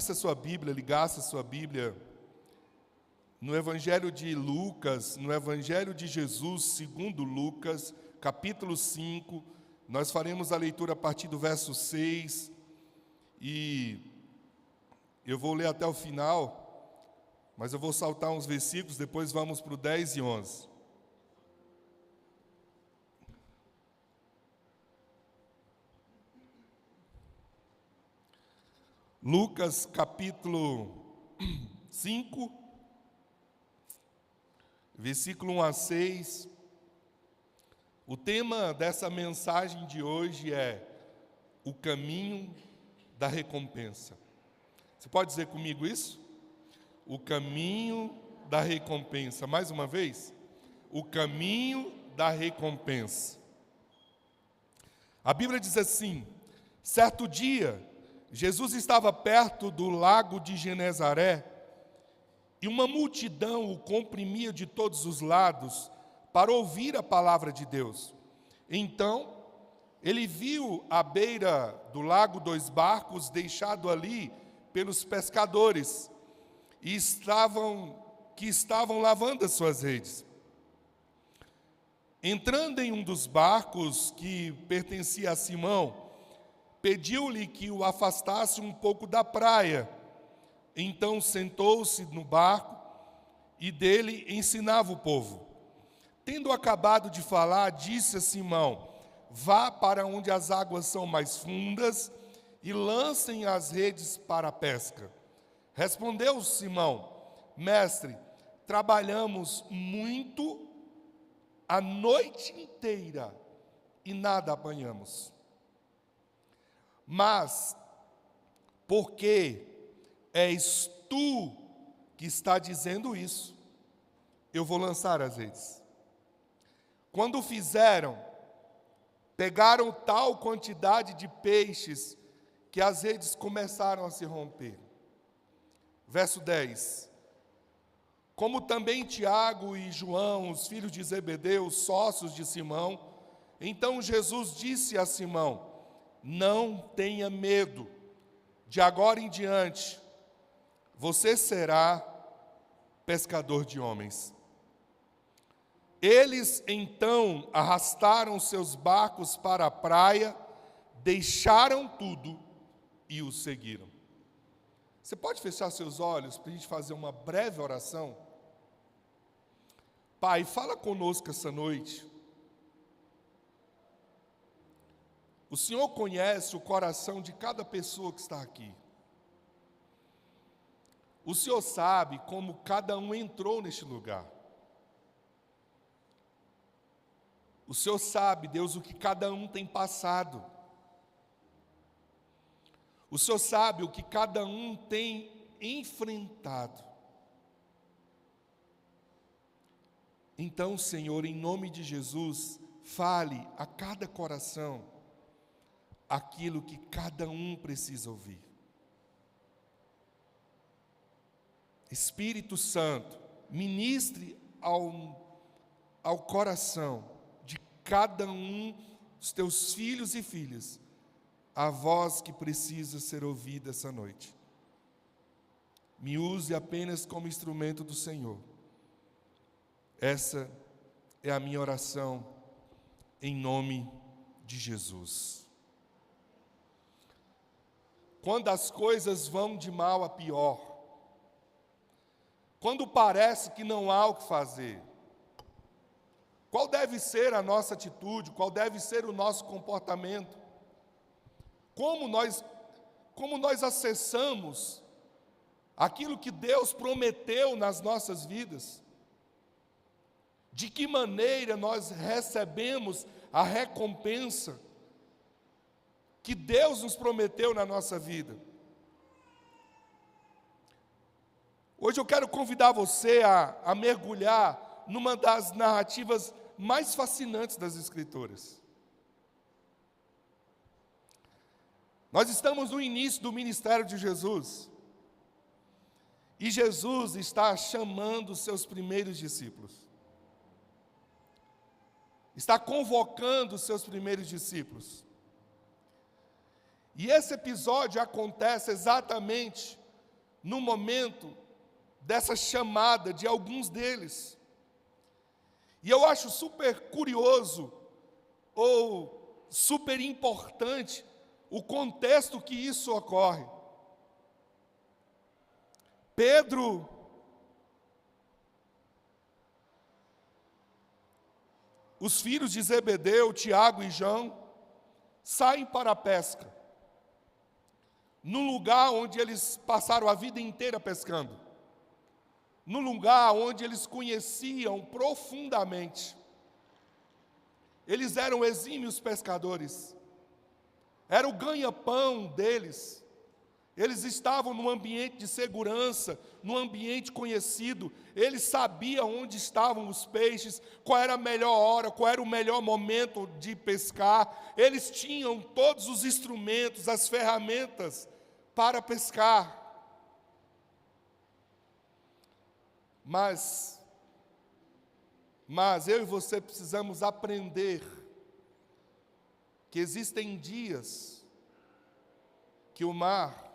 abrisse a sua Bíblia, ligasse a sua Bíblia no Evangelho de Lucas, no Evangelho de Jesus, segundo Lucas, capítulo 5, nós faremos a leitura a partir do verso 6, e eu vou ler até o final, mas eu vou saltar uns versículos, depois vamos para o 10 e 11. Lucas capítulo 5, versículo 1 a 6. O tema dessa mensagem de hoje é o caminho da recompensa. Você pode dizer comigo isso? O caminho da recompensa. Mais uma vez. O caminho da recompensa. A Bíblia diz assim: certo dia, Jesus estava perto do lago de Genezaré e uma multidão o comprimia de todos os lados para ouvir a palavra de Deus. Então, ele viu à beira do lago 2 barcos deixados ali pelos pescadores que estavam lavando as suas redes. Entrando em um dos barcos que pertencia a Simão, pediu-lhe que o afastasse um pouco da praia. Então sentou-se no barco e dele ensinava o povo. Tendo acabado de falar, disse a Simão: vá para onde as águas são mais fundas e lancem as redes para a pesca. Respondeu Simão: mestre, trabalhamos muito a noite inteira e nada apanhamos. Mas, porque és tu que está dizendo isso, eu vou lançar as redes. Quando fizeram, pegaram tal quantidade de peixes que as redes começaram a se romper. Verso 10. Como também Tiago e João, os filhos de Zebedeu, sócios de Simão, então Jesus disse a Simão: não tenha medo, de agora em diante, você será pescador de homens. Eles então arrastaram seus barcos para a praia, deixaram tudo e o seguiram. Você pode fechar seus olhos para a gente fazer uma breve oração? Pai, fala conosco essa noite. O Senhor conhece o coração de cada pessoa que está aqui. O Senhor sabe como cada um entrou neste lugar. O Senhor sabe, Deus, o que cada um tem passado. O Senhor sabe o que cada um tem enfrentado. Então, Senhor, em nome de Jesus, fale a cada coração aquilo que cada um precisa ouvir. Espírito Santo, ministre ao coração de cada um dos teus filhos e filhas a voz que precisa ser ouvida essa noite. Me use apenas como instrumento do Senhor. Essa é a minha oração em nome de Jesus. Quando as coisas vão de mal a pior, quando parece que não há o que fazer, qual deve ser a nossa atitude, qual deve ser o nosso comportamento? Como nós acessamos aquilo que Deus prometeu nas nossas vidas? De que maneira nós recebemos a recompensa que Deus nos prometeu na nossa vida? Hoje eu quero convidar você a mergulhar numa das narrativas mais fascinantes das Escrituras. Nós estamos no início do ministério de Jesus. E Jesus está chamando os seus primeiros discípulos. Está convocando os seus primeiros discípulos. E esse episódio acontece exatamente no momento dessa chamada de alguns deles. E eu acho super curioso, ou super importante, o contexto que isso ocorre. Pedro, os filhos de Zebedeu, Tiago e João, saem para a pesca, num lugar onde eles passaram a vida inteira pescando, num lugar onde eles conheciam profundamente. Eles eram exímios pescadores, era o ganha-pão deles. Eles estavam num ambiente de segurança, num ambiente conhecido. Eles sabiam onde estavam os peixes, qual era a melhor hora, qual era o melhor momento de pescar. Eles tinham todos os instrumentos, as ferramentas para pescar. Mas eu e você precisamos aprender que existem dias que o mar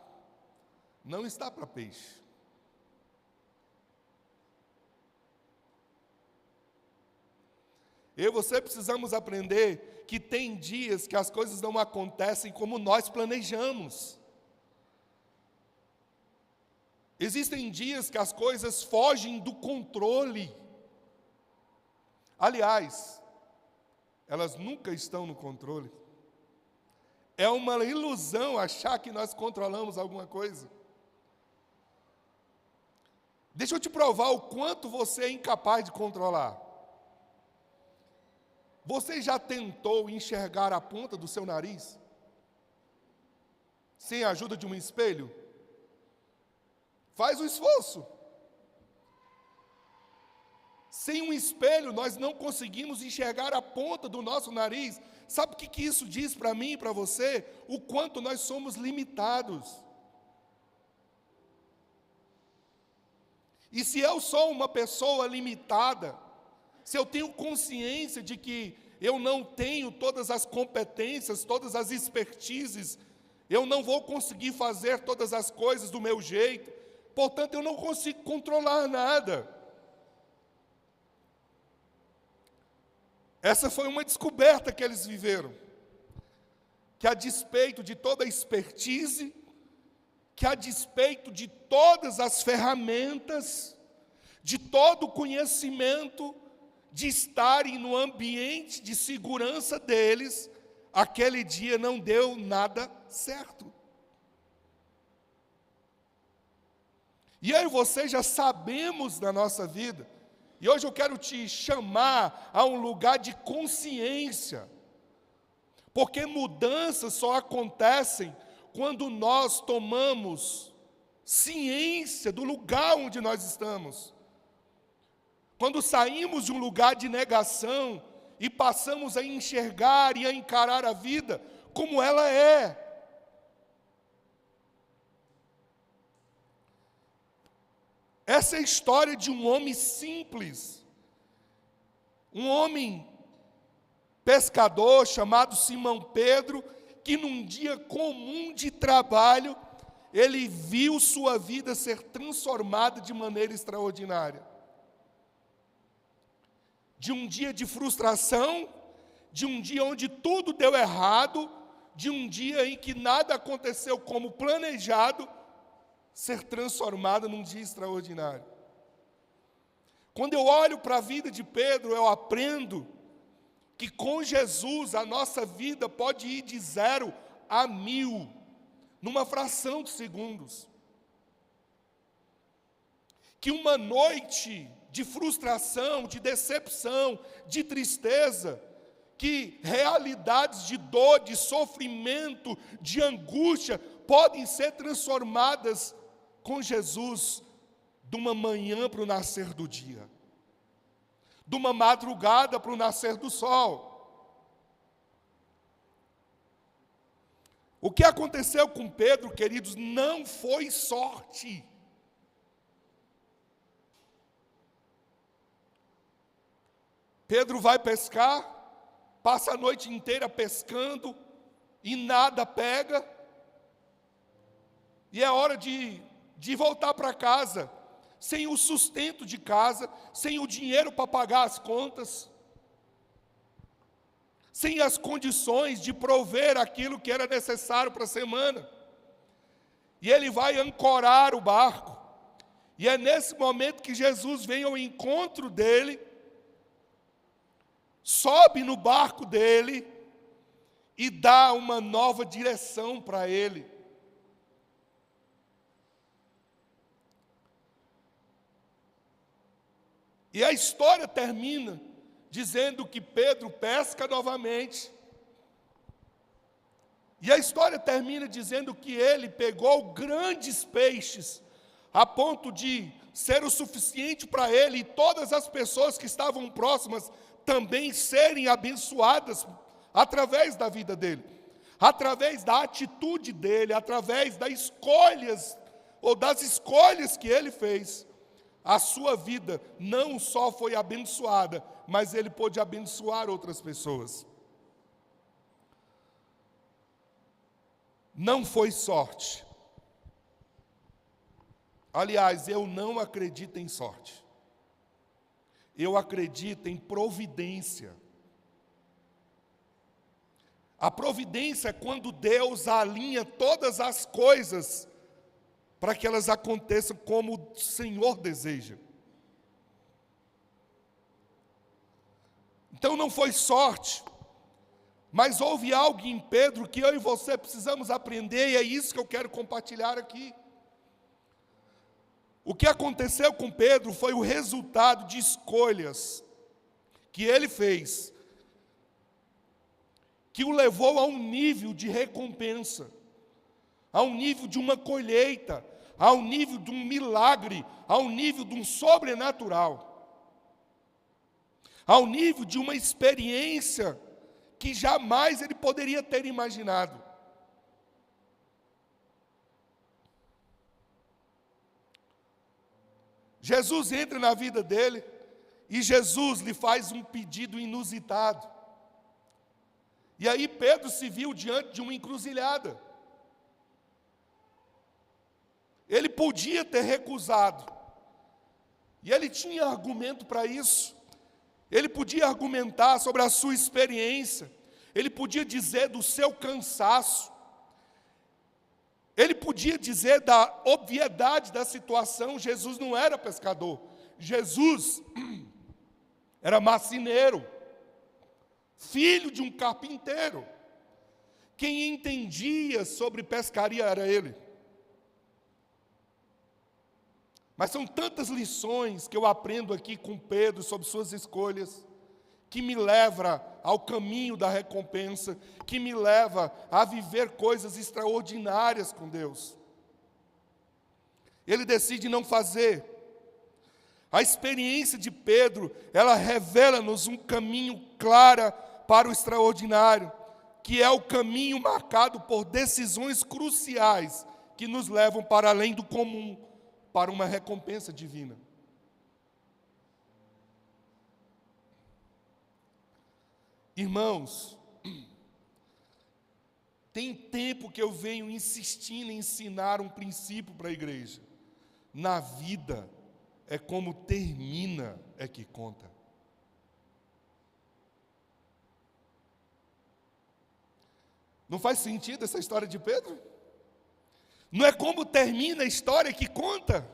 não está para peixe. Eu e você precisamos aprender que tem dias que as coisas não acontecem como nós planejamos. Existem dias que as coisas fogem do controle. Aliás, elas nunca estão no controle. É uma ilusão achar que nós controlamos alguma coisa. Deixa eu te provar o quanto você é incapaz de controlar. Você já tentou enxergar a ponta do seu nariz? Sem a ajuda de um espelho? Faz o esforço. Sem um espelho, nós não conseguimos enxergar a ponta do nosso nariz. Sabe o que isso diz para mim e para você? O quanto nós somos limitados. E se eu sou uma pessoa limitada, se eu tenho consciência de que eu não tenho todas as competências, todas as expertises, eu não vou conseguir fazer todas as coisas do meu jeito, portanto eu não consigo controlar nada. Essa foi uma descoberta que eles viveram, que a despeito de toda a expertise, que a despeito de todas as ferramentas, de todo o conhecimento, de estarem no ambiente de segurança deles, aquele dia não deu nada certo. E eu e você já sabemos da nossa vida, e hoje eu quero te chamar a um lugar de consciência, porque mudanças só acontecem quando nós tomamos ciência do lugar onde nós estamos. Quando saímos de um lugar de negação e passamos a enxergar e a encarar a vida como ela é. Essa é a história de um homem simples, um homem pescador chamado Simão Pedro, que num dia comum de trabalho, ele viu sua vida ser transformada de maneira extraordinária. De um dia de frustração, de um dia onde tudo deu errado, de um dia em que nada aconteceu como planejado, ser transformado num dia extraordinário. Quando eu olho para a vida de Pedro, eu aprendo que com Jesus a nossa vida pode ir de 0 a 1000, numa fração de segundos. Que uma noite de frustração, de decepção, de tristeza, que realidades de dor, de sofrimento, de angústia, podem ser transformadas com Jesus, de uma manhã para o nascer do dia, de uma madrugada para o nascer do sol. O que aconteceu com Pedro, queridos, não foi sorte. Pedro vai pescar, passa a noite inteira pescando e nada pega. E é hora de de voltar para casa, sem o sustento de casa, sem o dinheiro para pagar as contas, sem as condições de prover aquilo que era necessário para a semana. E ele vai ancorar o barco. E é nesse momento que Jesus vem ao encontro dele, sobe no barco dele e dá uma nova direção para ele. E a história termina dizendo que Pedro pesca novamente. E a história termina dizendo que ele pegou grandes peixes, a ponto de ser o suficiente para ele e todas as pessoas que estavam próximas também serem abençoadas através da vida dele, através da atitude dele, através das escolhas, ou das escolhas que ele fez. A sua vida não só foi abençoada, mas ele pôde abençoar outras pessoas. Não foi sorte. Aliás, eu não acredito em sorte. Eu acredito em providência. A providência é quando Deus alinha todas as coisas para que elas aconteçam como o Senhor deseja. Então não foi sorte, mas houve algo em Pedro que eu e você precisamos aprender, e é isso que eu quero compartilhar aqui. O que aconteceu com Pedro foi o resultado de escolhas que ele fez, que o levou a um nível de recompensa, a um nível de uma colheita, ao nível de um milagre, ao nível de um sobrenatural, ao nível de uma experiência que jamais ele poderia ter imaginado. Jesus entra na vida dele e Jesus lhe faz um pedido inusitado. E aí Pedro se viu diante de uma encruzilhada. Ele podia ter recusado, e ele tinha argumento para isso. Ele podia argumentar sobre a sua experiência, ele podia dizer do seu cansaço, ele podia dizer da obviedade da situação. Jesus não era pescador, Jesus era marceneiro, filho de um carpinteiro. Quem entendia sobre pescaria era ele. Mas são tantas lições que eu aprendo aqui com Pedro sobre suas escolhas, que me leva ao caminho da recompensa, que me leva a viver coisas extraordinárias com Deus. Ele decide não fazer. A experiência de Pedro, ela revela-nos um caminho claro para o extraordinário, que é o caminho marcado por decisões cruciais que nos levam para além do comum, para uma recompensa divina. Irmãos, tem tempo que eu venho insistindo em ensinar um princípio para a igreja. Na vida, é como termina é que conta. Não faz sentido essa história de Pedro? Não é como termina a história que conta?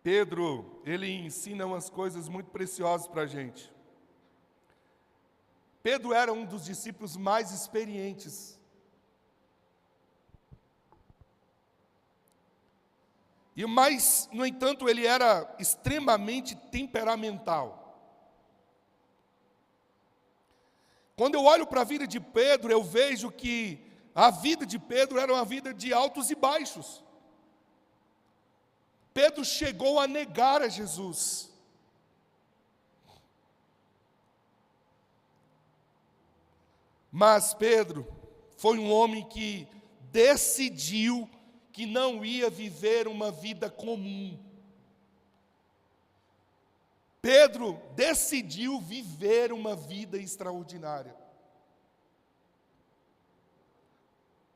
Pedro, ele ensina umas coisas muito preciosas para a gente. Pedro era um dos discípulos mais experientes. Mas, no entanto, ele era extremamente temperamental. Quando eu olho para a vida de Pedro, eu vejo que a vida de Pedro era uma vida de altos e baixos. Pedro chegou a negar a Jesus. Mas Pedro foi um homem que decidiu que não ia viver uma vida comum. Pedro decidiu viver uma vida extraordinária.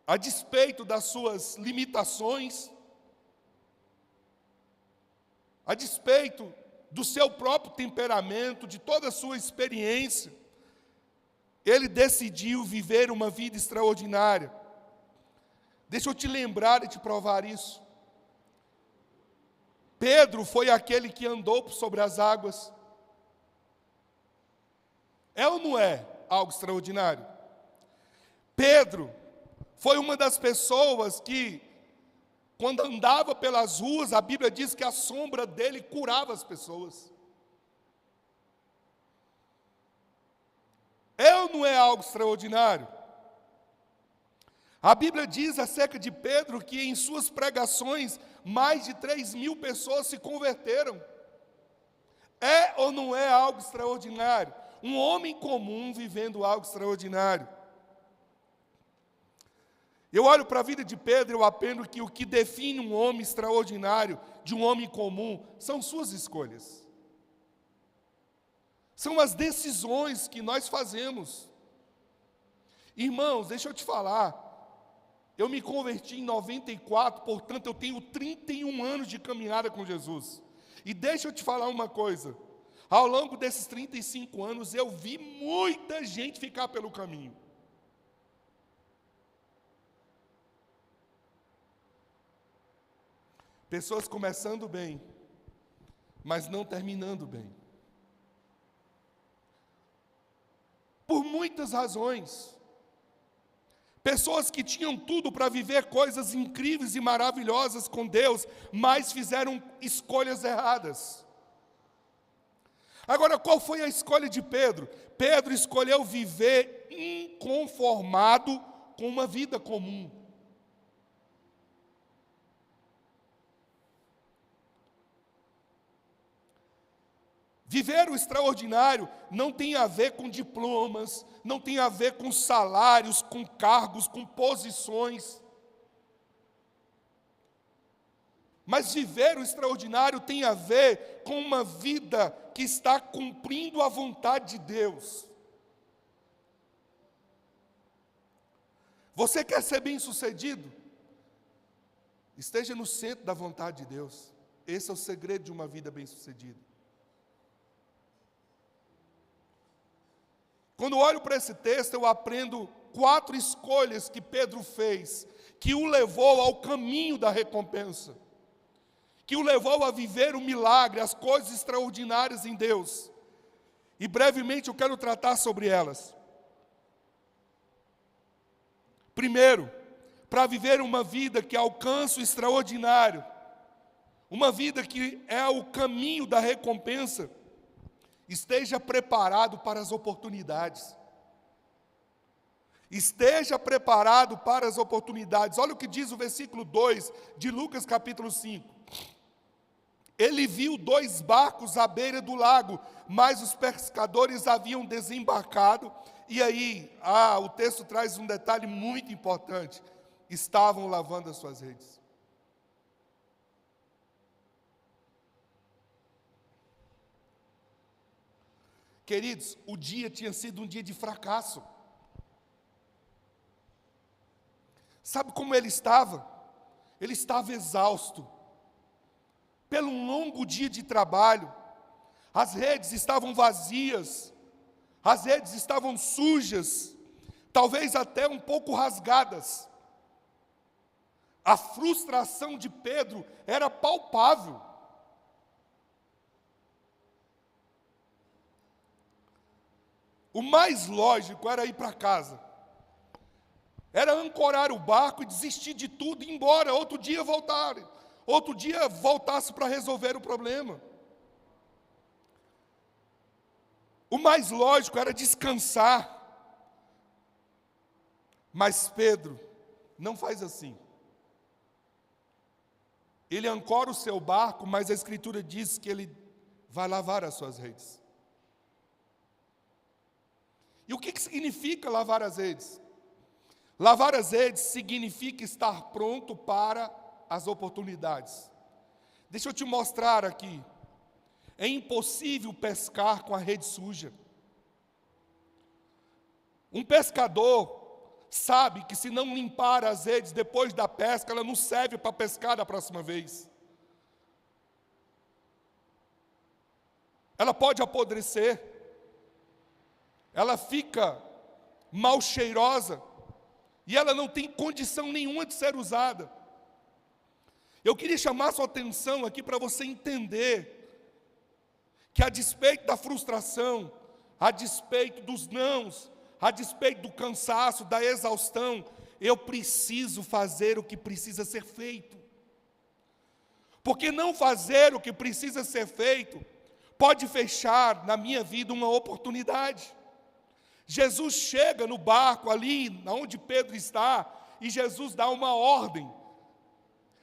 A despeito das suas limitações, a despeito do seu próprio temperamento, de toda a sua experiência, ele decidiu viver uma vida extraordinária. Deixa eu te lembrar e te provar isso. Pedro foi aquele que andou sobre as águas. É ou não é algo extraordinário? Pedro foi uma das pessoas que, quando andava pelas ruas, a Bíblia diz que a sombra dele curava as pessoas. É ou não é algo extraordinário? A Bíblia diz acerca de Pedro que em suas pregações, mais de 3.000 pessoas se converteram. É ou não é algo extraordinário? Um homem comum vivendo algo extraordinário. Eu olho para a vida de Pedro e eu aprendo que o que define um homem extraordinário de um homem comum são suas escolhas. São as decisões que nós fazemos. Irmãos, deixa eu te falar. Eu me converti em 94, portanto eu tenho 31 anos de caminhada com Jesus. E deixa eu te falar uma coisa. Ao longo desses 35 anos eu vi muita gente ficar pelo caminho. Pessoas começando bem, mas não terminando bem. Por muitas razões. Pessoas que tinham tudo para viver coisas incríveis e maravilhosas com Deus, mas fizeram escolhas erradas. Agora, qual foi a escolha de Pedro? Pedro escolheu viver inconformado com uma vida comum. Viver o extraordinário não tem a ver com diplomas, não tem a ver com salários, com cargos, com posições. Mas viver o extraordinário tem a ver com uma vida que está cumprindo a vontade de Deus. Você quer ser bem-sucedido? Esteja no centro da vontade de Deus. Esse é o segredo de uma vida bem-sucedida. Quando olho para esse texto, eu aprendo 4 escolhas que Pedro fez, que o levou ao caminho da recompensa, que o levou a viver o milagre, as coisas extraordinárias em Deus. E brevemente eu quero tratar sobre elas. Primeiro, para viver uma vida que alcança o extraordinário, uma vida que é o caminho da recompensa, esteja preparado para as oportunidades. Esteja preparado para as oportunidades. Olha o que diz o versículo 2 de Lucas capítulo 5. Ele viu 2 barcos à beira do lago, mas os pescadores haviam desembarcado. E aí, o texto traz um detalhe muito importante. Estavam lavando as suas redes. Queridos, o dia tinha sido um dia de fracasso. Sabe como ele estava? Ele estava exausto. Pelo um longo dia de trabalho, as redes estavam vazias, as redes estavam sujas, talvez até um pouco rasgadas. A frustração de Pedro era palpável. O mais lógico era ir para casa. Era ancorar o barco e desistir de tudo e ir embora. Outro dia voltar. Outro dia voltasse para resolver o problema. O mais lógico era descansar. Mas Pedro não faz assim. Ele ancora o seu barco, mas a Escritura diz que ele vai lavar as suas redes. E o que significa lavar as redes? Lavar as redes significa estar pronto para as oportunidades. Deixa eu te mostrar aqui. É impossível pescar com a rede suja. Um pescador sabe que se não limpar as redes depois da pesca, ela não serve para pescar da próxima vez. Ela pode apodrecer, ela fica mal cheirosa, e ela não tem condição nenhuma de ser usada. Eu queria chamar sua atenção aqui para você entender que a despeito da frustração, a despeito dos nãos, a despeito do cansaço, da exaustão, eu preciso fazer o que precisa ser feito. Porque não fazer o que precisa ser feito pode fechar na minha vida uma oportunidade. Jesus chega no barco ali, onde Pedro está, e Jesus dá uma ordem.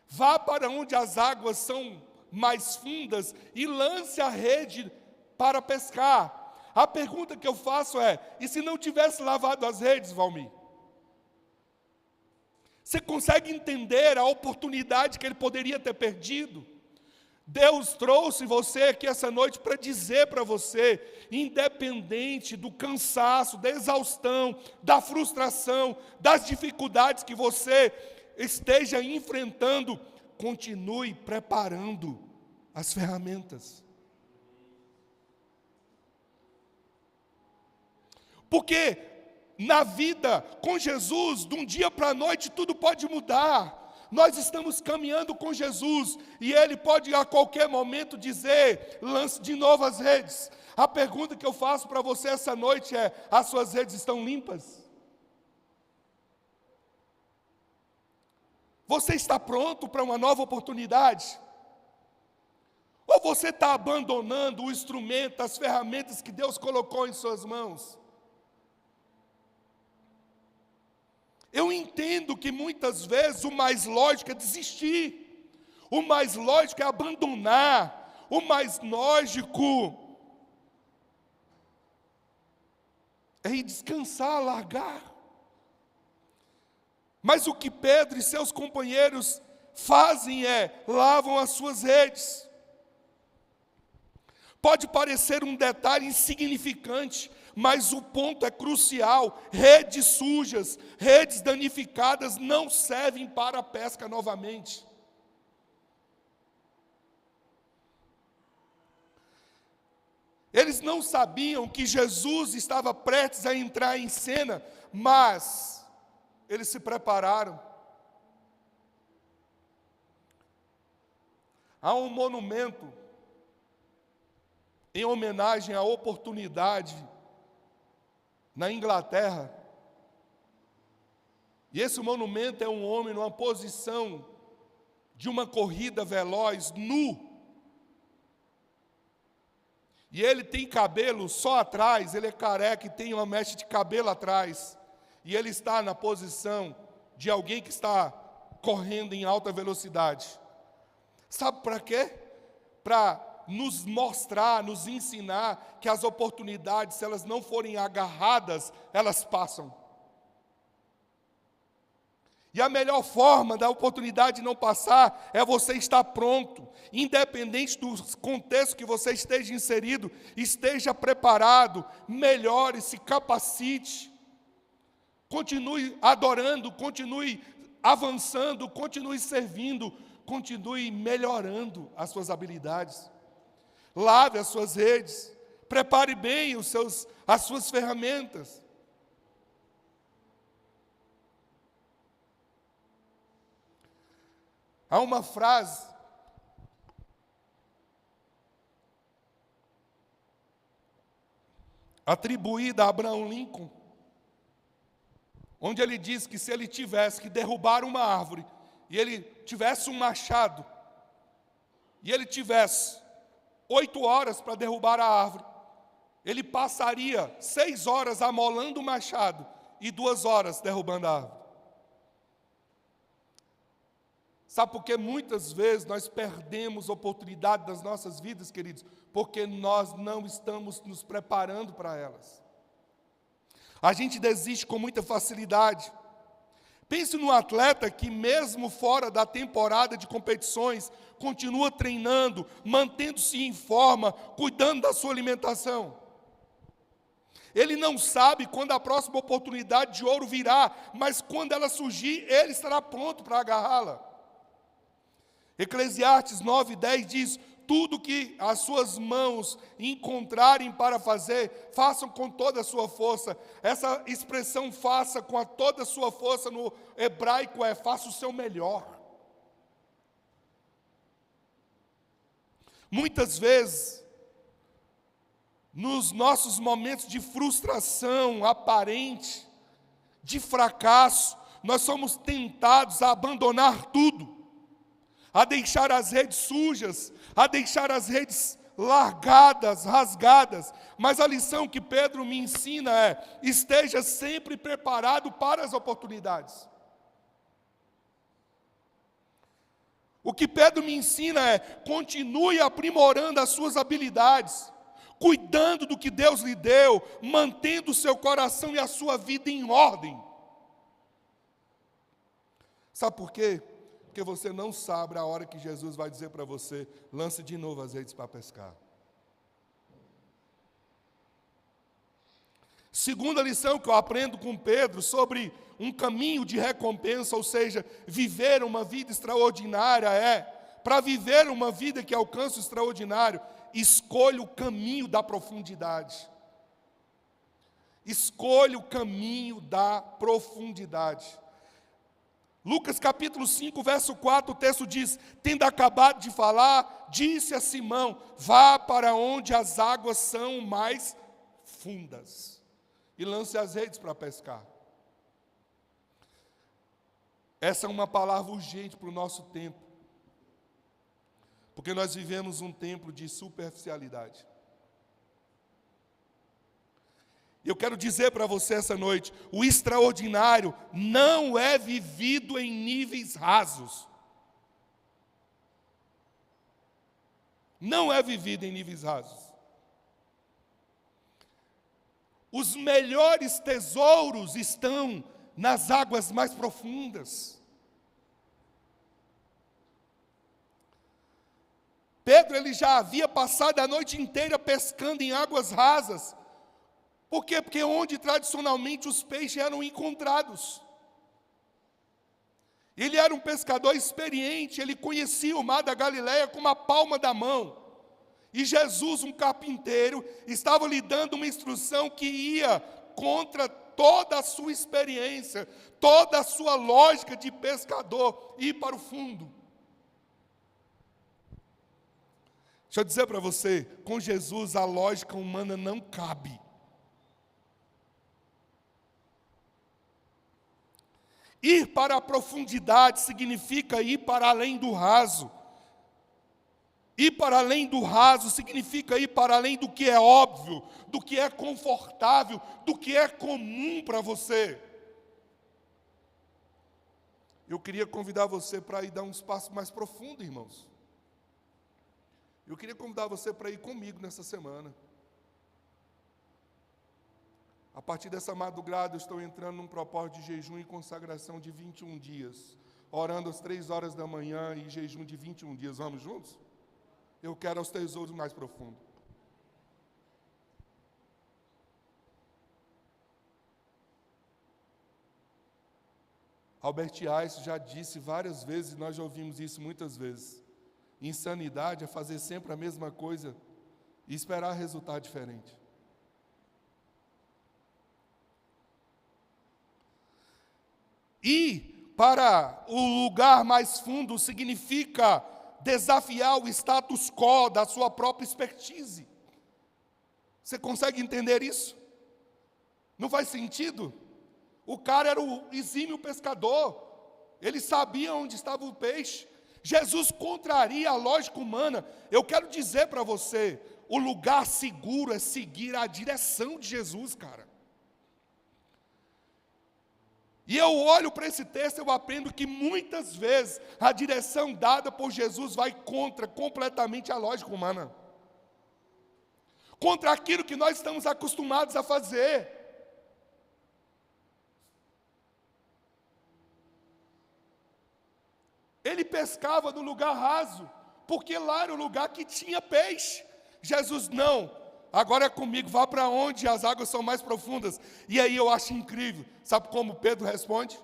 Vá para onde as águas são mais fundas e lance a rede para pescar. A pergunta que eu faço é, e se não tivesse lavado as redes, Valmir? Você consegue entender a oportunidade que ele poderia ter perdido? Deus trouxe você aqui essa noite para dizer para você, independente do cansaço, da exaustão, da frustração, das dificuldades que você esteja enfrentando, continue preparando as ferramentas. Porque na vida com Jesus, de um dia para a noite, tudo pode mudar. Nós estamos caminhando com Jesus e Ele pode a qualquer momento dizer, lance de novo as redes. A pergunta que eu faço para você essa noite é, as suas redes estão limpas? Você está pronto para uma nova oportunidade? Ou você está abandonando o instrumento, as ferramentas que Deus colocou em suas mãos? Eu entendo que muitas vezes o mais lógico é desistir, o mais lógico é abandonar, o mais lógico é ir descansar, largar. Mas o que Pedro e seus companheiros fazem é, lavam as suas redes. Pode parecer um detalhe insignificante, mas o ponto é crucial. Redes sujas, redes danificadas não servem para a pesca novamente. Eles não sabiam que Jesus estava prestes a entrar em cena, mas eles se prepararam. Há um monumento em homenagem à oportunidade na Inglaterra. E esse monumento é um homem numa posição de uma corrida veloz, nu. E ele tem cabelo só atrás, ele é careca e tem uma mecha de cabelo atrás. E ele está na posição de alguém que está correndo em alta velocidade. Sabe para quê? Para nos mostrar, nos ensinar que as oportunidades, se elas não forem agarradas, elas passam. E a melhor forma da oportunidade não passar é você estar pronto, independente do contexto que você esteja inserido, esteja preparado, melhore, se capacite, continue adorando, continue avançando, continue servindo, continue melhorando as suas habilidades. Lave as suas redes, prepare bem as suas ferramentas. Há uma frase atribuída a Abraham Lincoln, onde ele diz que se ele tivesse que derrubar uma árvore, e ele tivesse um machado, e ele tivesse 8 horas para derrubar a árvore, ele passaria 6 horas amolando o machado e 2 horas derrubando a árvore. Sabe por que muitas vezes nós perdemos oportunidade das nossas vidas, queridos? Porque nós não estamos nos preparando para elas. A gente desiste com muita facilidade. Pense no atleta que, mesmo fora da temporada de competições, continua treinando, mantendo-se em forma, cuidando da sua alimentação. Ele não sabe quando a próxima oportunidade de ouro virá, mas quando ela surgir, ele estará pronto para agarrá-la. Eclesiastes 9:10 diz: tudo que as suas mãos encontrarem para fazer, façam com toda a sua força. Essa expressão faça com toda a sua força no hebraico é faça o seu melhor. Muitas vezes, nos nossos momentos de frustração aparente, de fracasso, nós somos tentados a abandonar tudo, a deixar as redes sujas, a deixar as redes largadas, rasgadas. Mas a lição que Pedro me ensina é: esteja sempre preparado para as oportunidades. O que Pedro me ensina é: continue aprimorando as suas habilidades, cuidando do que Deus lhe deu, mantendo o seu coração e a sua vida em ordem. Sabe por quê? Porque você não sabe a hora que Jesus vai dizer para você: lance de novo as redes para pescar. Segunda lição que eu aprendo com Pedro sobre um caminho de recompensa, ou seja, viver uma vida extraordinária para viver uma vida que alcança o extraordinário, escolha o caminho da profundidade. Escolha o caminho da profundidade. Lucas capítulo 5, verso 4, o texto diz: tendo acabado de falar, disse a Simão: vá para onde as águas são mais fundas e lance as redes para pescar. Essa é uma palavra urgente para o nosso tempo, porque nós vivemos um tempo de superficialidade. Eu quero dizer para você essa noite: o extraordinário não é vivido em níveis rasos. Não é vivido em níveis rasos. Os melhores tesouros estão nas águas mais profundas. Pedro, ele já havia passado a noite inteira pescando em águas rasas. Por quê? Porque onde tradicionalmente os peixes eram encontrados. Ele era um pescador experiente, ele conhecia o mar da Galileia como a palma da mão. E Jesus, um carpinteiro, estava lhe dando uma instrução que ia contra toda a sua experiência, toda a sua lógica de pescador, ir para o fundo. Deixa eu dizer para você, com Jesus a lógica humana não cabe. Ir para a profundidade significa ir para além do raso. Ir para além do raso significa ir para além do que é óbvio, do que é confortável, do que é comum para você. Eu queria convidar você para ir dar um espaço mais profundo, irmãos. Eu queria convidar você para ir comigo nessa semana. A partir dessa madrugada, eu estou entrando num propósito de jejum e consagração de 21 dias. Orando às 3 horas da manhã e jejum de 21 dias. Vamos juntos? Eu quero os tesouros mais profundos. Albert Einstein já disse várias vezes, nós já ouvimos isso muitas vezes: insanidade é fazer sempre a mesma coisa e esperar resultado diferente. Ir para o lugar mais fundo significa desafiar o status quo da sua própria expertise. Você consegue entender isso? Não faz sentido? O cara era o exímio pescador, ele sabia onde estava o peixe. Jesus contraria a lógica humana. Eu quero dizer para você, o lugar seguro é seguir a direção de Jesus, cara. E eu olho para esse texto e eu aprendo que muitas vezes a direção dada por Jesus vai contra completamente a lógica humana. Contra aquilo que nós estamos acostumados a fazer. Ele pescava no lugar raso, porque lá era o lugar que tinha peixe. Jesus, não, agora é comigo, vá para onde as águas são mais profundas. E aí eu acho incrível, sabe como Pedro responde?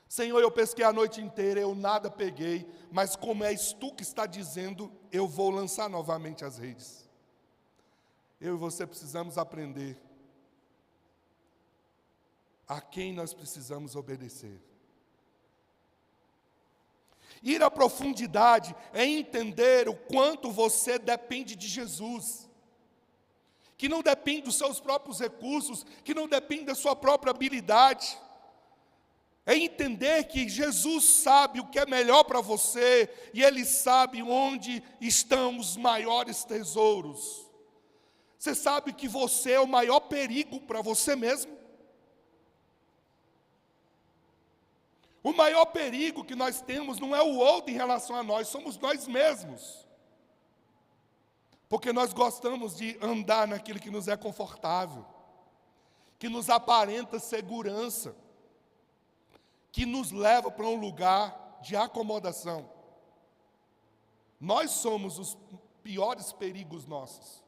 Senhor, eu pesquei a noite inteira, eu nada peguei, mas como és tu que está dizendo, eu vou lançar novamente as redes. Eu e você precisamos aprender a quem nós precisamos obedecer. Ir à profundidade é entender o quanto você depende de Jesus, que não depende dos seus próprios recursos, que não depende da sua própria habilidade. É entender que Jesus sabe o que é melhor para você, e Ele sabe onde estão os maiores tesouros. Você sabe que você é o maior perigo para você mesmo? O maior perigo que nós temos não é o outro em relação a nós, somos nós mesmos. Porque nós gostamos de andar naquilo que nos é confortável, que nos aparenta segurança, que nos leva para um lugar de acomodação. Nós somos os piores perigos nossos.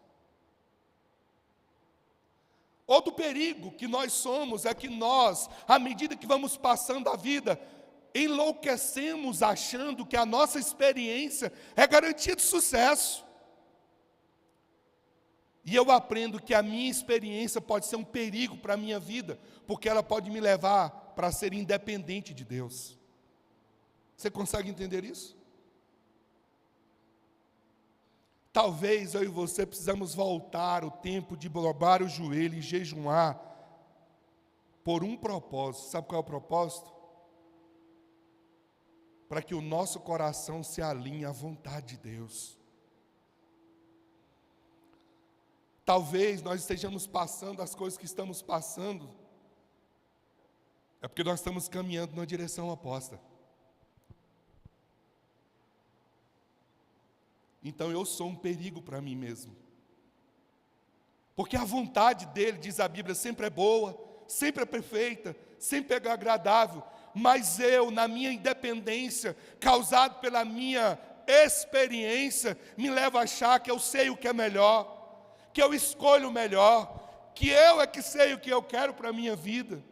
Outro perigo que nós somos é que nós, à medida que vamos passando a vida, enlouquecemos achando que a nossa experiência é garantia de sucesso. E eu aprendo que a minha experiência pode ser um perigo para a minha vida, porque ela pode me levar para ser independente de Deus. Você consegue entender isso? Talvez eu e você precisamos voltar o tempo de dobrar o joelho e jejuar por um propósito. Sabe qual é o propósito? Para que o nosso coração se alinhe à vontade de Deus. Talvez nós estejamos passando as coisas que estamos passando, é porque nós estamos caminhando numa direção oposta. Então eu sou um perigo para mim mesmo. Porque a vontade dele, diz a Bíblia, sempre é boa, sempre é perfeita, sempre é agradável. Mas eu, na minha independência, causado pela minha experiência, me leva a achar que eu sei o que é melhor, que eu escolho o melhor, que eu é que sei o que eu quero para a minha vida.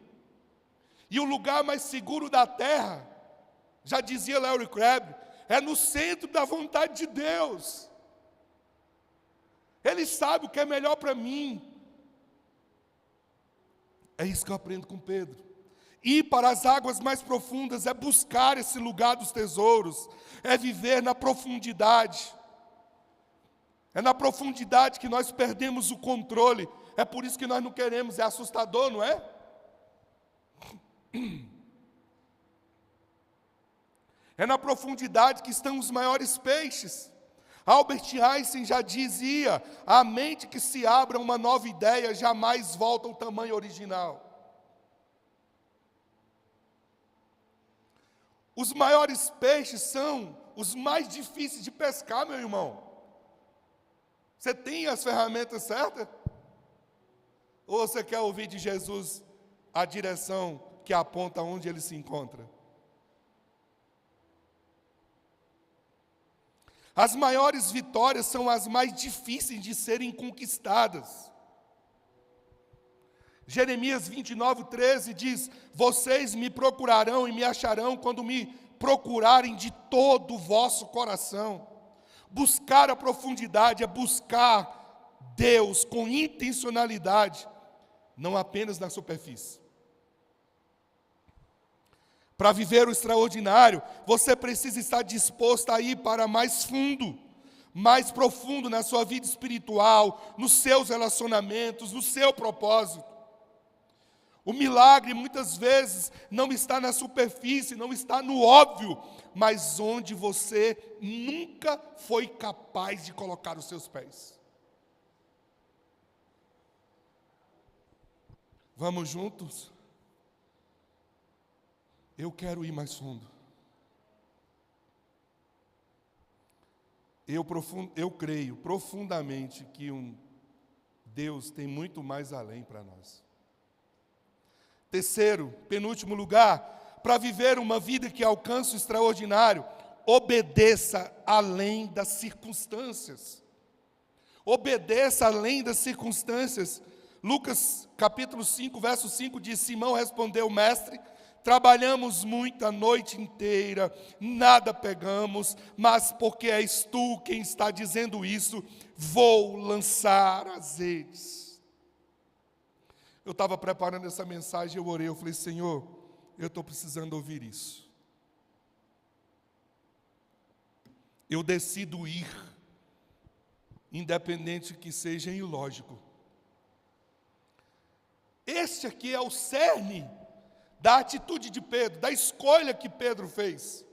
E o lugar mais seguro da terra, já dizia Larry Crabb, é no centro da vontade de Deus. Ele sabe o que é melhor para mim. É isso que eu aprendo com Pedro. Ir para as águas mais profundas é buscar esse lugar dos tesouros, é viver na profundidade. É na profundidade que nós perdemos o controle. É por isso que nós não queremos, é assustador, não é? É na profundidade que estão os maiores peixes. Albert Einstein já dizia: a mente que se abre a uma nova ideia jamais volta ao tamanho original. Os maiores peixes são os mais difíceis de pescar, meu irmão. Você tem as ferramentas certas? Ou você quer ouvir de Jesus a direção que aponta onde ele se encontra? As maiores vitórias são as mais difíceis de serem conquistadas. Jeremias 29:13 diz: vocês me procurarão e me acharão quando me procurarem de todo o vosso coração. Buscar a profundidade é buscar Deus com intencionalidade, não apenas na superfície. Para viver o extraordinário, você precisa estar disposto a ir para mais fundo, mais profundo na sua vida espiritual, nos seus relacionamentos, no seu propósito. O milagre muitas vezes não está na superfície, não está no óbvio, mas onde você nunca foi capaz de colocar os seus pés. Vamos juntos? Eu quero ir mais fundo. Eu creio profundamente que Deus tem muito mais além para nós. Terceiro, penúltimo lugar, para viver uma vida que alcança o extraordinário, obedeça além das circunstâncias. Obedeça além das circunstâncias. Lucas capítulo 5, verso 5 diz: Simão respondeu: Mestre, trabalhamos muito a noite inteira, nada pegamos, mas porque és tu quem está dizendo isso, vou lançar as redes. Eu estava preparando essa mensagem, eu orei, eu falei: Senhor, eu estou precisando ouvir isso. Eu decido ir, independente que seja ilógico. Este aqui é o cerne da atitude de Pedro, da escolha que Pedro fez.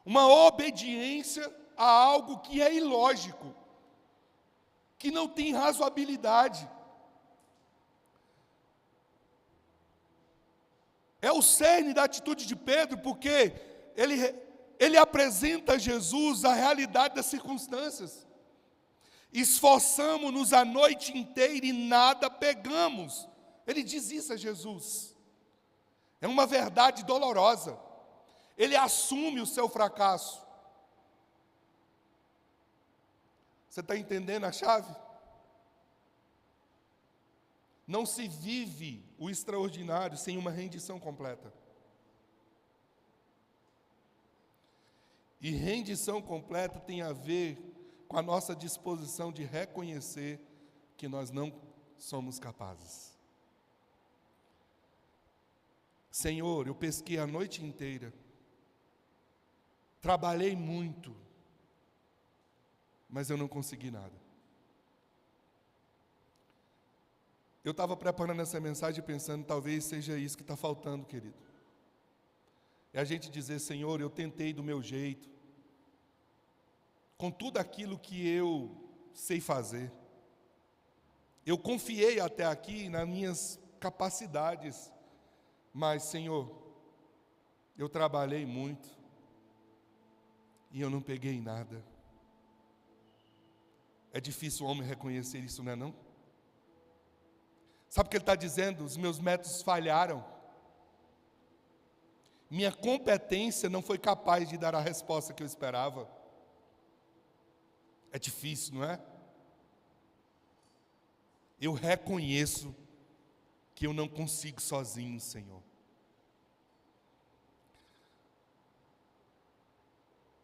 Uma obediência a algo que é ilógico, que não tem razoabilidade. É o cerne da atitude de Pedro, porque ele apresenta a Jesus a realidade das circunstâncias. Esforçamo-nos a noite inteira e nada pegamos. Ele diz isso a Jesus. É uma verdade dolorosa. Ele assume o seu fracasso. Você está entendendo a chave? Não se vive o extraordinário sem uma rendição completa. E rendição completa tem a ver com a nossa disposição de reconhecer que nós não somos capazes. Senhor, eu pesquei a noite inteira, trabalhei muito, mas eu não consegui nada. Eu estava preparando essa mensagem pensando, talvez seja isso que está faltando, querido. É a gente dizer: Senhor, eu tentei do meu jeito, com tudo aquilo que eu sei fazer. Eu confiei até aqui nas minhas capacidades, mas, Senhor, eu trabalhei muito e eu não peguei nada. É difícil o homem reconhecer isso, não é não? Sabe o que ele está dizendo? Os meus métodos falharam. Minha competência não foi capaz de dar a resposta que eu esperava. É difícil, não é? Eu reconheço que eu não consigo sozinho, Senhor.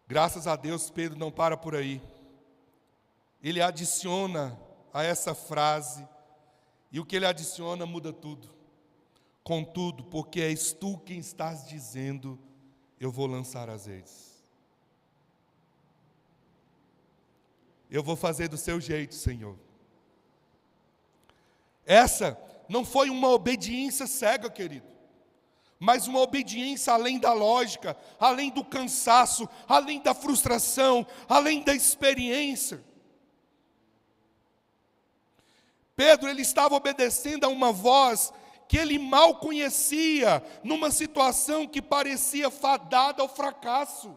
Graças a Deus, Pedro não para por aí. Ele adiciona a essa frase, e o que ele adiciona muda tudo. Contudo, porque és tu quem estás dizendo, eu vou lançar as redes. Eu vou fazer do seu jeito, Senhor. Essa não foi uma obediência cega, querido, mas uma obediência além da lógica, além do cansaço, além da frustração, além da experiência. Pedro, ele estava obedecendo a uma voz que ele mal conhecia, numa situação que parecia fadada ao fracasso.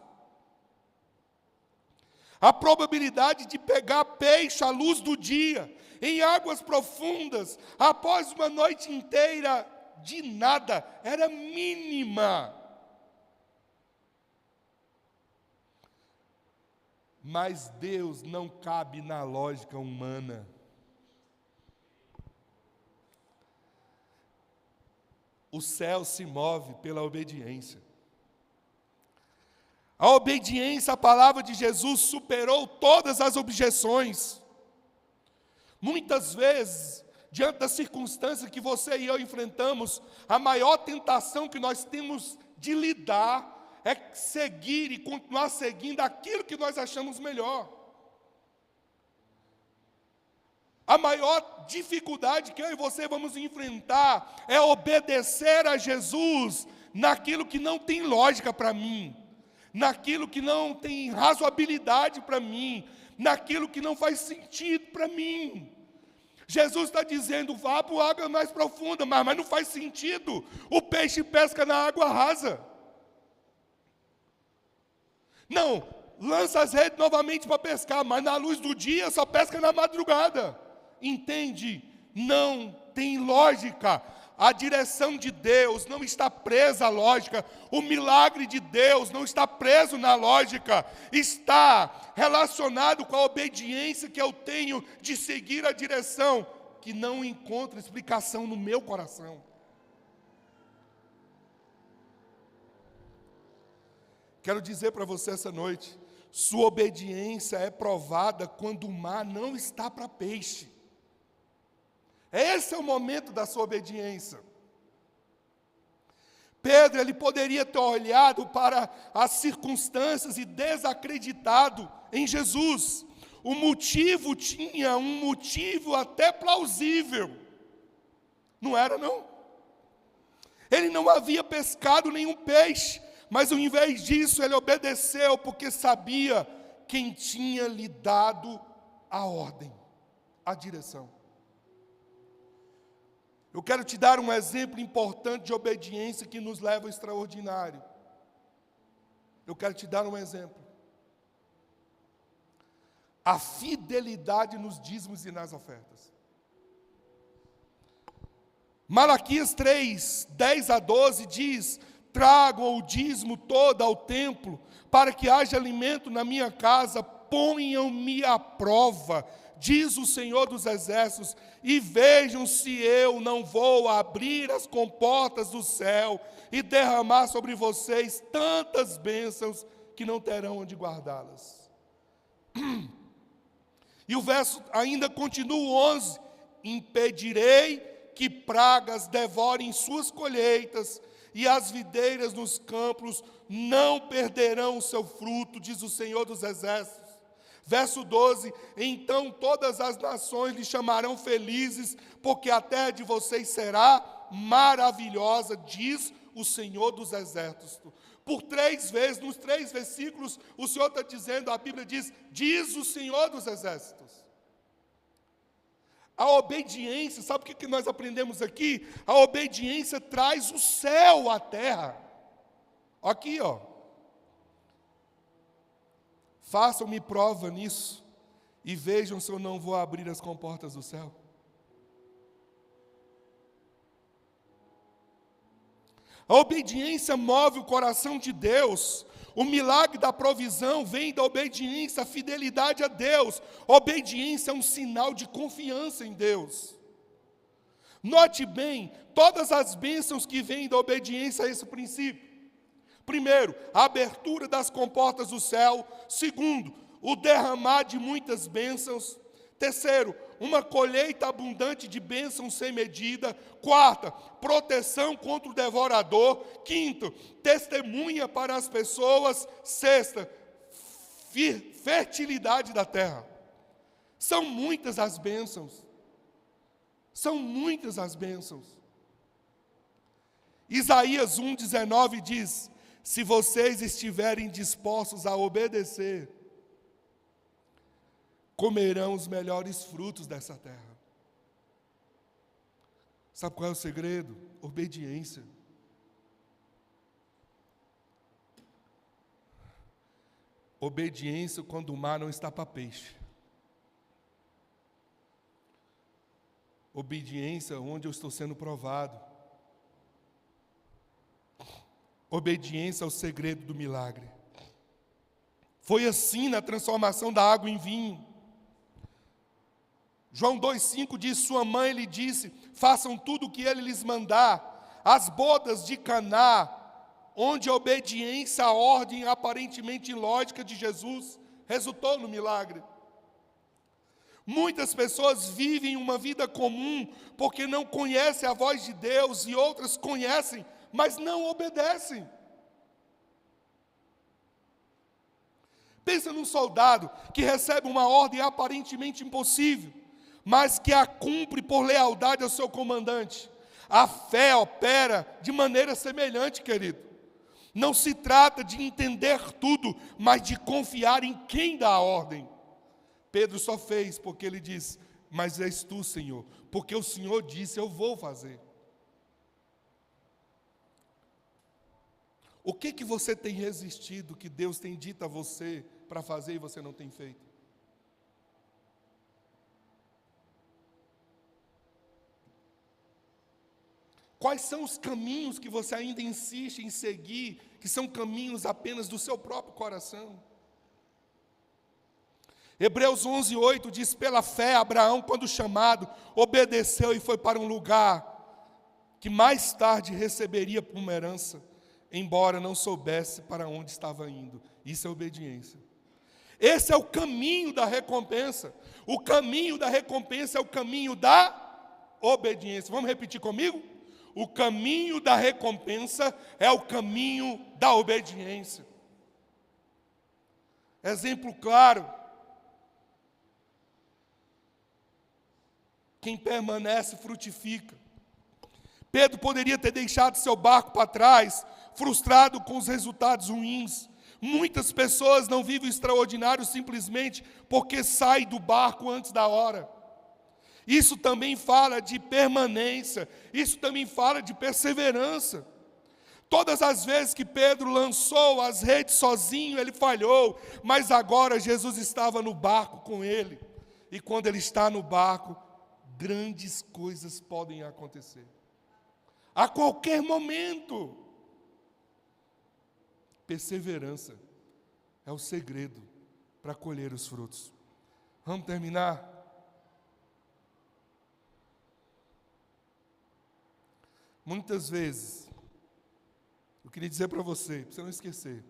A probabilidade de pegar peixe à luz do dia, em águas profundas, após uma noite inteira de nada, era mínima. Mas Deus não cabe na lógica humana. O céu se move pela obediência. A obediência à palavra de Jesus superou todas as objeções. Muitas vezes, diante das circunstâncias que você e eu enfrentamos, a maior tentação que nós temos de lidar é seguir e continuar seguindo aquilo que nós achamos melhor. A maior dificuldade que eu e você vamos enfrentar é obedecer a Jesus naquilo que não tem lógica para mim, naquilo que não tem razoabilidade para mim, naquilo que não faz sentido para mim. Jesus está dizendo: vá para a água mais profunda, mas não faz sentido. O peixe pesca na água rasa. Não, lança as redes novamente para pescar, mas na luz do dia só pesca na madrugada. Entende? Não tem lógica. A direção de Deus não está presa à lógica. O milagre de Deus não está preso na lógica. Está relacionado com a obediência que eu tenho de seguir a direção, que não encontra explicação no meu coração. Quero dizer para você essa noite, sua obediência é provada quando o mar não está para peixe. Esse é o momento da sua obediência. Pedro, ele poderia ter olhado para as circunstâncias e desacreditado em Jesus. O motivo tinha um motivo até plausível. Não era, não? Ele não havia pescado nenhum peixe, mas ao invés disso ele obedeceu porque sabia quem tinha lhe dado a ordem, a direção. Eu quero te dar um exemplo importante de obediência que nos leva ao extraordinário. Eu quero te dar um exemplo. A fidelidade nos dízimos e nas ofertas. Malaquias 3, 10 a 12 diz: tragam o dízimo todo ao templo, para que haja alimento na minha casa, ponham-me à prova, diz o Senhor dos Exércitos, e vejam se eu não vou abrir as comportas do céu e derramar sobre vocês tantas bênçãos que não terão onde guardá-las. E o verso ainda continua, o 11: impedirei que pragas devorem suas colheitas, e as videiras nos campos não perderão o seu fruto, diz o Senhor dos Exércitos. Verso 12: então todas as nações lhe chamarão felizes, porque a terra de vocês será maravilhosa, diz o Senhor dos Exércitos. Por 3 vezes, nos 3 versículos, o Senhor está dizendo, a Bíblia diz o Senhor dos Exércitos. A obediência, sabe o que nós aprendemos aqui? A obediência traz o céu à terra. Aqui, ó. Façam-me prova nisso e vejam se eu não vou abrir as comportas do céu. A obediência move o coração de Deus. O milagre da provisão vem da obediência, a fidelidade a Deus. Obediência é um sinal de confiança em Deus. Note bem, todas as bênçãos que vêm da obediência a esse princípio. Primeiro, a abertura das comportas do céu. Segundo, o derramar de muitas bênçãos. Terceiro, uma colheita abundante de bênçãos sem medida. Quarta, proteção contra o devorador. Quinto, testemunha para as pessoas. Sexta, fertilidade da terra. São muitas as bênçãos. São muitas as bênçãos. Isaías 1,19 diz: se vocês estiverem dispostos a obedecer, comerão os melhores frutos dessa terra. Sabe qual é o segredo? Obediência. Obediência quando o mar não está para peixe. Obediência onde eu estou sendo provado. Obediência é o segredo do milagre. Foi assim na transformação da água em vinho. João 2,5 diz: sua mãe lhe disse, façam tudo o que ele lhes mandar. As bodas de Caná, onde a obediência à ordem aparentemente ilógica de Jesus resultou no milagre. Muitas pessoas vivem uma vida comum porque não conhecem a voz de Deus, e outras conhecem, mas não obedecem. Pensa num soldado que recebe uma ordem aparentemente impossível, mas que a cumpre por lealdade ao seu comandante. A fé opera de maneira semelhante, querido. Não se trata de entender tudo, mas de confiar em quem dá a ordem. Pedro só fez porque ele disse: mas és tu, Senhor, porque o Senhor disse, eu vou fazer. O que você tem resistido, que Deus tem dito a você para fazer e você não tem feito? quais são os caminhos que você ainda insiste em seguir, que são caminhos apenas do seu próprio coração? Hebreus 11:8 diz: pela fé, Abraão, quando chamado, obedeceu e foi para um lugar que mais tarde receberia por uma herança, embora não soubesse para onde estava indo. Isso é obediência. Esse é o caminho da recompensa. O caminho da recompensa é o caminho da obediência. Vamos repetir comigo? O caminho da recompensa é o caminho da obediência. Exemplo claro: quem permanece frutifica. Pedro poderia ter deixado seu barco para trás, frustrado com os resultados ruins. Muitas pessoas não vivem o extraordinário simplesmente porque saem do barco antes da hora. Isso também fala de permanência, isso também fala de perseverança. Todas as vezes que Pedro lançou as redes sozinho, ele falhou, mas agora Jesus estava no barco com ele. E quando ele está no barco, grandes coisas podem acontecer. A qualquer momento. Perseverança é o segredo para colher os frutos. Vamos terminar? Muitas vezes, eu queria dizer para você não esquecer,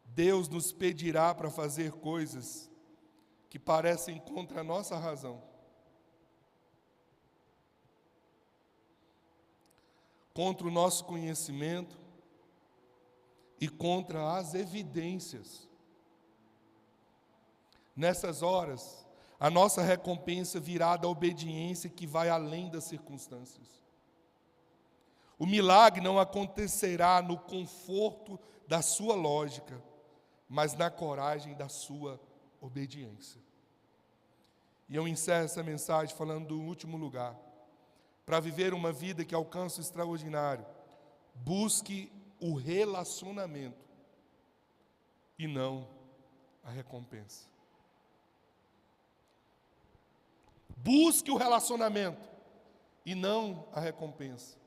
Deus nos pedirá para fazer coisas que parecem contra a nossa razão. Contra o nosso conhecimento e contra as evidências. Nessas horas, a nossa recompensa virá da obediência que vai além das circunstâncias. O milagre não acontecerá no conforto da sua lógica, mas na coragem da sua obediência. E eu encerro essa mensagem falando do último lugar. Para viver uma vida que alcança o extraordinário, busque o relacionamento e não a recompensa. Busque o relacionamento e não a recompensa.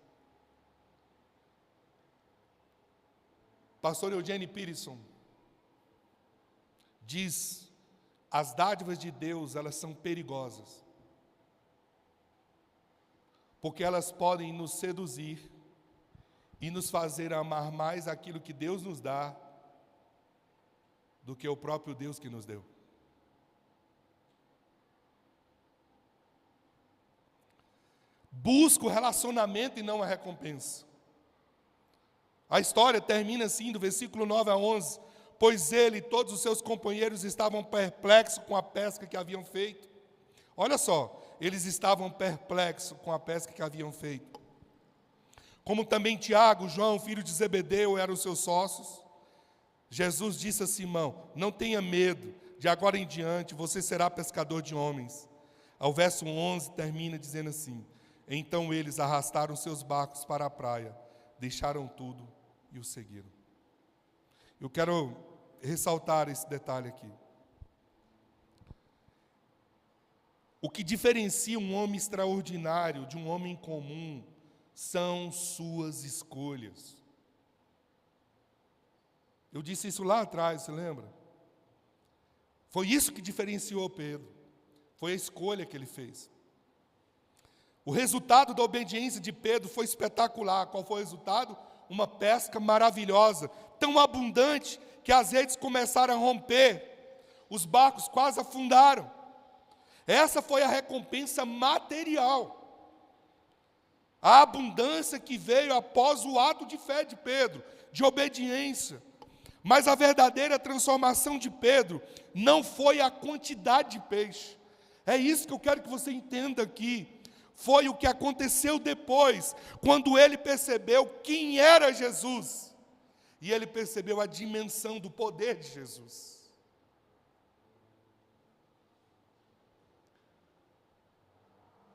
Pastor Eugene Peterson diz: as dádivas de Deus, elas são perigosas, porque elas podem nos seduzir e nos fazer amar mais aquilo que Deus nos dá do que o próprio Deus que nos deu. Busca o relacionamento e não a recompensa. A história termina assim, do versículo 9 a 11. Pois ele e todos os seus companheiros estavam perplexos com a pesca que haviam feito. Olha só, eles estavam perplexos com a pesca que haviam feito. Como também Tiago, João, filho de Zebedeu, eram seus sócios. Jesus disse a Simão: não tenha medo, de agora em diante você será pescador de homens. O verso 11 termina dizendo assim: então eles arrastaram seus barcos para a praia, deixaram tudo e o seguiram. Eu quero ressaltar esse detalhe aqui. O que diferencia um homem extraordinário de um homem comum são suas escolhas. Eu disse isso lá atrás, você lembra? Foi isso que diferenciou Pedro. Foi a escolha que ele fez. O resultado da obediência de Pedro foi espetacular. Qual foi o resultado? Uma pesca maravilhosa, tão abundante que as redes começaram a romper. Os barcos quase afundaram. Essa foi a recompensa material. A abundância que veio após o ato de fé de Pedro, de obediência. Mas a verdadeira transformação de Pedro não foi a quantidade de peixe. É isso que eu quero que você entenda aqui. Foi o que aconteceu depois, quando ele percebeu quem era Jesus. E ele percebeu a dimensão do poder de Jesus.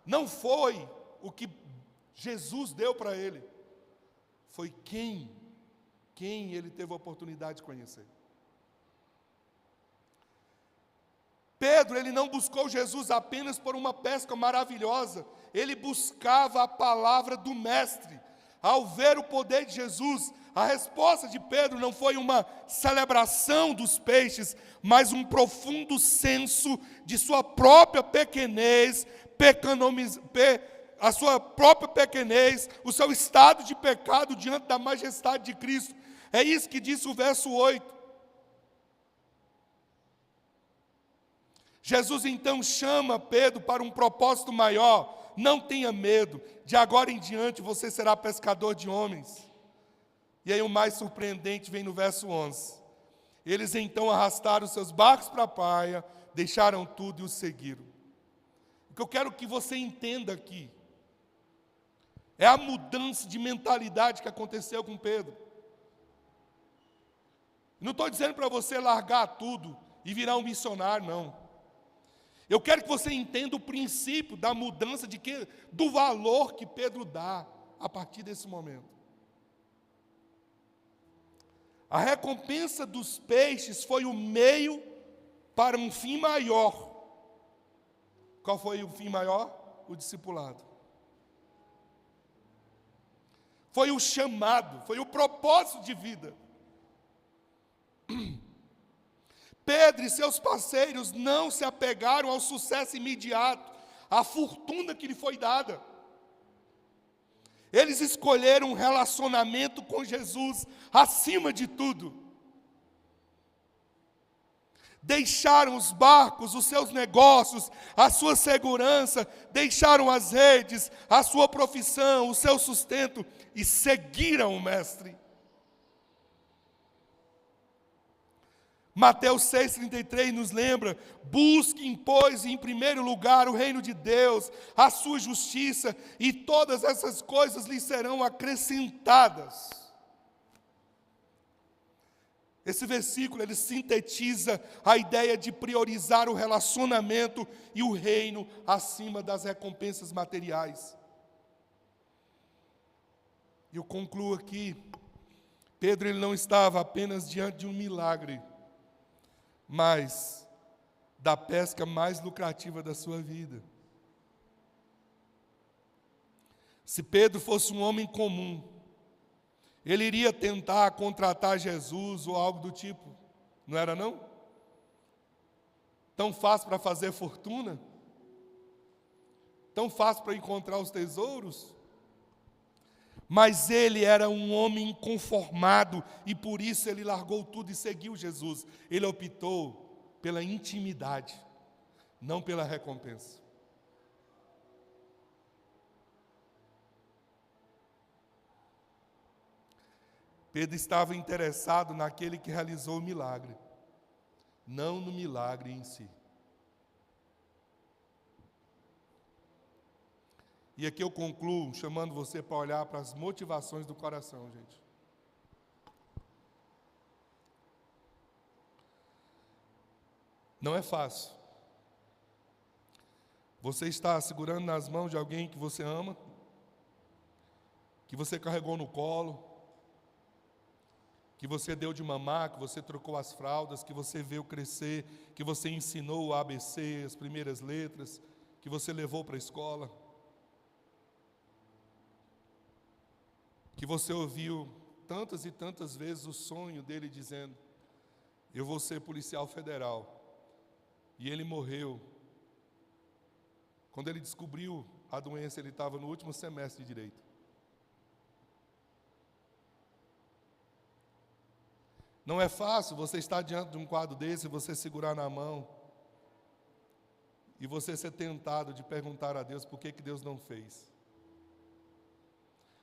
Não foi o que Jesus deu para ele, foi quem ele teve a oportunidade de conhecer. Pedro, ele não buscou Jesus apenas por uma pesca maravilhosa, ele buscava a palavra do Mestre, ao ver o poder de Jesus, a resposta de Pedro não foi uma celebração dos peixes, mas um profundo senso de sua própria pequenez, a sua própria pequenez, o seu estado de pecado diante da majestade de Cristo. É isso que diz o verso 8. Jesus então chama Pedro para um propósito maior. Não tenha medo, de agora em diante você será pescador de homens. E aí o mais surpreendente vem no verso 11. Eles então arrastaram seus barcos para a praia, deixaram tudo e o seguiram. O que eu quero que você entenda aqui é a mudança de mentalidade que aconteceu com Pedro. Não estou dizendo para você largar tudo e virar um missionário, não. Eu quero que você entenda o princípio da mudança do valor que Pedro dá a partir desse momento. A recompensa dos peixes foi o meio para um fim maior. Qual foi o fim maior? O discipulado. Foi o chamado, foi o propósito de vida. Pedro e seus parceiros não se apegaram ao sucesso imediato, à fortuna que lhe foi dada. Eles escolheram um relacionamento com Jesus acima de tudo. Deixaram os barcos, os seus negócios, a sua segurança, deixaram as redes, a sua profissão, o seu sustento e seguiram o Mestre. Mateus 6,33 nos lembra: busquem, pois, em primeiro lugar o reino de Deus, a sua justiça, e todas essas coisas lhes serão acrescentadas. Esse versículo, ele sintetiza a ideia de priorizar o relacionamento e o reino acima das recompensas materiais. E eu concluo aqui, Pedro ele não estava apenas diante de um milagre, mas da pesca mais lucrativa da sua vida. Se Pedro fosse um homem comum, ele iria tentar contratar Jesus ou algo do tipo, não era não? Tão fácil para fazer fortuna? Tão fácil para encontrar os tesouros? Mas ele era um homem inconformado e por isso ele largou tudo e seguiu Jesus. Ele optou pela intimidade, não pela recompensa. Pedro estava interessado naquele que realizou o milagre, não no milagre em si. E aqui eu concluo chamando você para olhar para as motivações do coração, gente. Não é fácil. Você está segurando nas mãos de alguém que você ama, que você carregou no colo, que você deu de mamar, que você trocou as fraldas, que você viu crescer, que você ensinou o ABC, as primeiras letras, que você levou para a escola, que você ouviu tantas e tantas vezes o sonho dele dizendo: eu vou ser policial federal. E ele morreu. Quando ele descobriu a doença, ele estava no último semestre de Direito. Não é fácil você estar diante de um quadro desse, você segurar na mão, e você ser tentado de perguntar a Deus por que Deus não fez.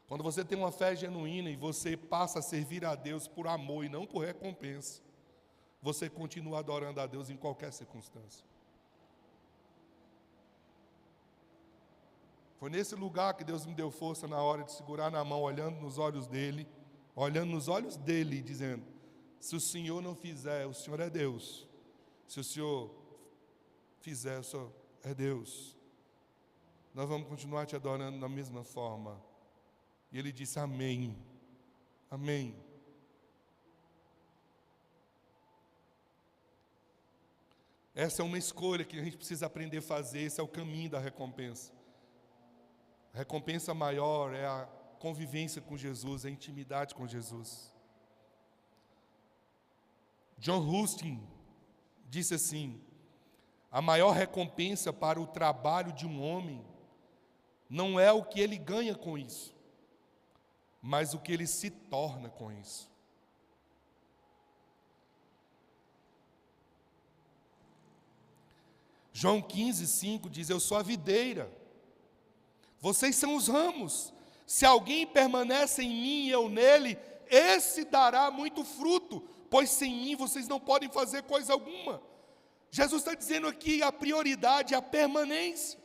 Quando você tem uma fé genuína e você passa a servir a Deus por amor e não por recompensa, você continua adorando a Deus em qualquer circunstância. Foi nesse lugar que Deus me deu força na hora de segurar na mão, olhando nos olhos dele, dizendo: se o Senhor não fizer, o Senhor é Deus. Se o Senhor fizer, o Senhor é Deus. Nós vamos continuar te adorando da mesma forma. E ele disse: amém, amém. Essa é uma escolha que a gente precisa aprender a fazer, esse é o caminho da recompensa. A recompensa maior é a convivência com Jesus, a intimidade com Jesus. John Ruskin disse assim: a maior recompensa para o trabalho de um homem não é o que ele ganha com isso, mas o que ele se torna com isso. João 15:5 diz: eu sou a videira, vocês são os ramos. Se alguém permanece em mim e eu nele, esse dará muito fruto, pois sem mim vocês não podem fazer coisa alguma. Jesus está dizendo aqui a prioridade, a permanência,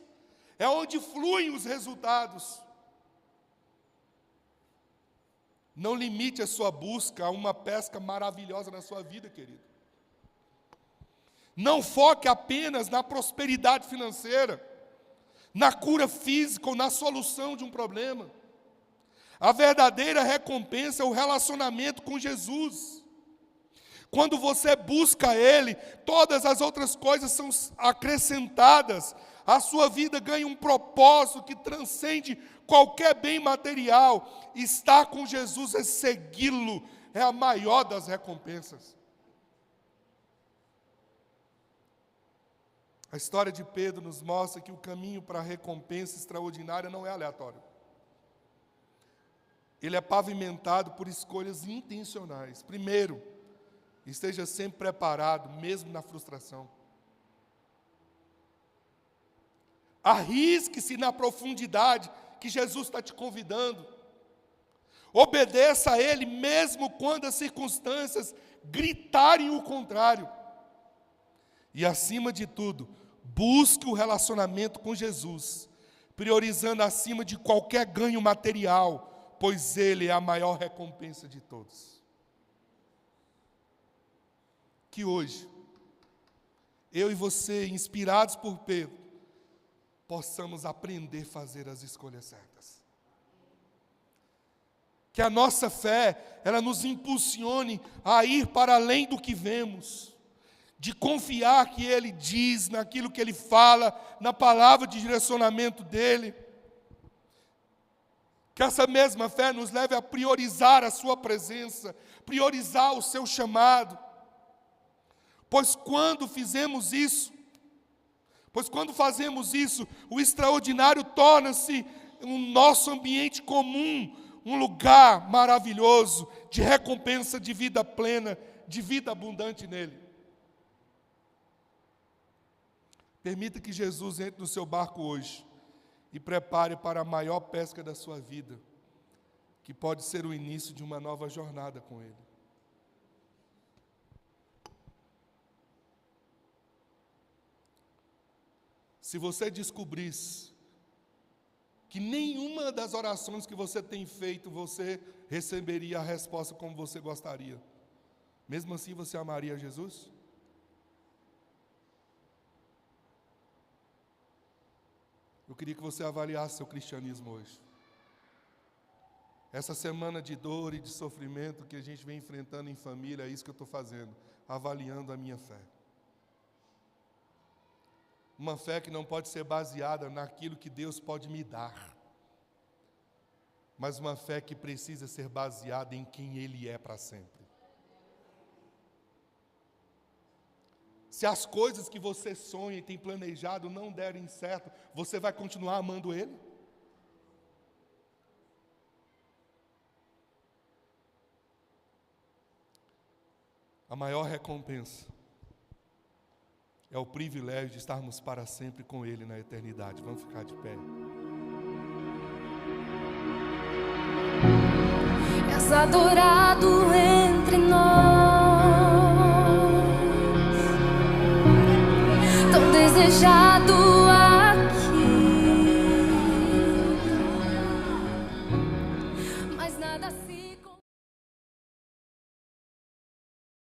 é onde fluem os resultados. Não limite a sua busca a uma pesca maravilhosa na sua vida, querido. Não foque apenas na prosperidade financeira, na cura física ou na solução de um problema. A verdadeira recompensa é o relacionamento com Jesus. Quando você busca Ele, todas as outras coisas são acrescentadas. A sua vida ganha um propósito que transcende qualquer bem material. Estar com Jesus é segui-lo, é a maior das recompensas. A história de Pedro nos mostra que o caminho para a recompensa extraordinária não é aleatório. Ele é pavimentado por escolhas intencionais. Primeiro, esteja sempre preparado, mesmo na frustração. Arrisque-se na profundidade que Jesus está te convidando. Obedeça a Ele, mesmo quando as circunstâncias gritarem o contrário. E, acima de tudo, busque o relacionamento com Jesus, priorizando acima de qualquer ganho material, pois Ele é a maior recompensa de todos. Que hoje, eu e você, inspirados por Pedro, possamos aprender a fazer as escolhas certas. Que a nossa fé, ela nos impulsione a ir para além do que vemos, de confiar que Ele diz, naquilo que Ele fala, na palavra de direcionamento dEle. Que essa mesma fé nos leve a priorizar a sua presença, priorizar o seu chamado. Pois quando fazemos isso, o extraordinário torna-se um nosso ambiente comum, um lugar maravilhoso, de recompensa, de vida plena, de vida abundante nele. Permita que Jesus entre no seu barco hoje e prepare para a maior pesca da sua vida, que pode ser o início de uma nova jornada com Ele. Se você descobrisse que nenhuma das orações que você tem feito, você receberia a resposta como você gostaria, mesmo assim você amaria Jesus? Eu queria que você avaliasse seu cristianismo hoje. Essa semana de dor e de sofrimento que a gente vem enfrentando em família, é isso que eu estou fazendo, avaliando a minha fé. Uma fé que não pode ser baseada naquilo que Deus pode me dar, mas uma fé que precisa ser baseada em quem Ele é para sempre. Se as coisas que você sonha e tem planejado não derem certo, você vai continuar amando Ele? A maior recompensa é o privilégio de estarmos para sempre com Ele na eternidade. Vamos ficar de pé. És adorado em